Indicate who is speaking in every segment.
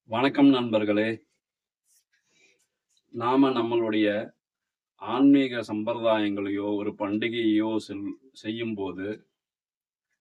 Speaker 1: வணக்கம் நண்பர்களே. நாம நம்மளுடைய ஆன்மீக சம்பிரதாயங்களையோ, ஒரு பண்டிகையோ செய்யும்போது,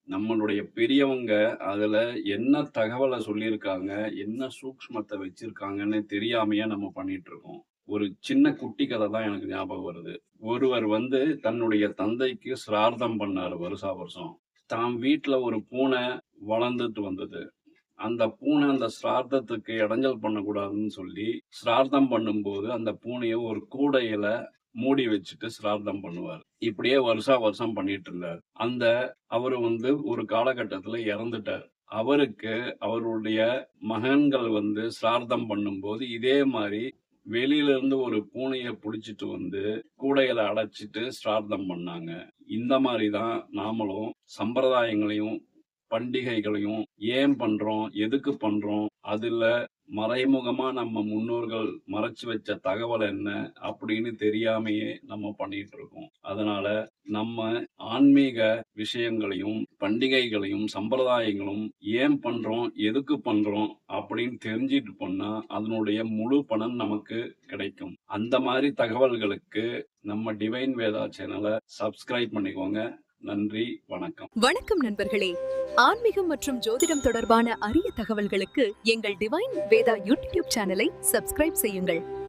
Speaker 1: நம்மளுடைய பெரியவங்க அதுல என்ன தகவல சொல்லியிருக்காங்க, என்ன சூக்ஷ்மத்த வச்சிருக்காங்கன்னு தெரியாமயே நம்ம பண்ணிட்டுருக்கோம். ஒரு சின்ன குட்டி கத தான் எனக்கு ஞாபகம் வருது. ஒருவர் தன்னுடைய தந்தைக்கு சிரார்த்தம் பண்ணாரு வருஷா வருஷம். தான் வீட்ல ஒரு பூனை வளர்ந்துட்டு வந்தது. அந்த பூனை அந்த சிரார்த்தத்துக்கு இடைஞ்சல் பண்ணக்கூடாதுன்னு சொல்லி, சிரார்த்தம் பண்ணும்போது அந்த பூனைய ஒரு கூடையில மூடி வச்சுட்டு சிரார்த்தம் பண்ணுவாரு. இப்படியே வருஷா வருஷம் பண்ணிட்டு இருந்தாரு. அவரு ஒரு காலகட்டத்தில இறந்துட்டார். அவருக்கு அவருடைய மகன்கள் சிரார்த்தம் பண்ணும்போது, இதே மாரி வெளியில இருந்து ஒரு பூனைய புடிச்சிட்டு கூடையில அடைச்சிட்டு சிரார்த்தம் பண்ணாங்க. இந்த மாரி தான் நாமளும் சம்பிரதாயங்களையும் பண்டிகைகளையும் ஏன் பண்றோம்? எதுக்கு பண்றோம்? அதுல மறைமுகமா நம்ம முன்னோர்கள் மறைச்சு வச்ச தகவல் என்ன? அப்படின்னு தெரியாமயே நம்ம பண்ணிட்டு இருக்கோம். அதனால நம்ம ஆன்மீக விஷயங்களையும், பண்டிகைகளையும், சம்பிரதாயங்களும் ஏன் பண்றோம்? எதுக்கு பண்றோம்? அப்படின்னு தெரிஞ்சுட்டு பண்ணா, அதனுடைய முழு பலன் நமக்கு கிடைக்கும். அந்த மாரி தகவல்களுக்கு நம்ம டிவைன் வேதா சேனல சப்ஸ்கிரைப் பண்ணிக்கோங்க. நன்றி, வணக்கம்.
Speaker 2: வணக்கம் நண்பர்களே. ஆன்மீகம் மற்றும் ஜோதிடம் தொடர்பான அரிய தகவல்களுக்கு எங்கள் டிவைன் வேதா யூடியூப் சேனலை சப்ஸ்கிரைப் செய்யுங்கள்.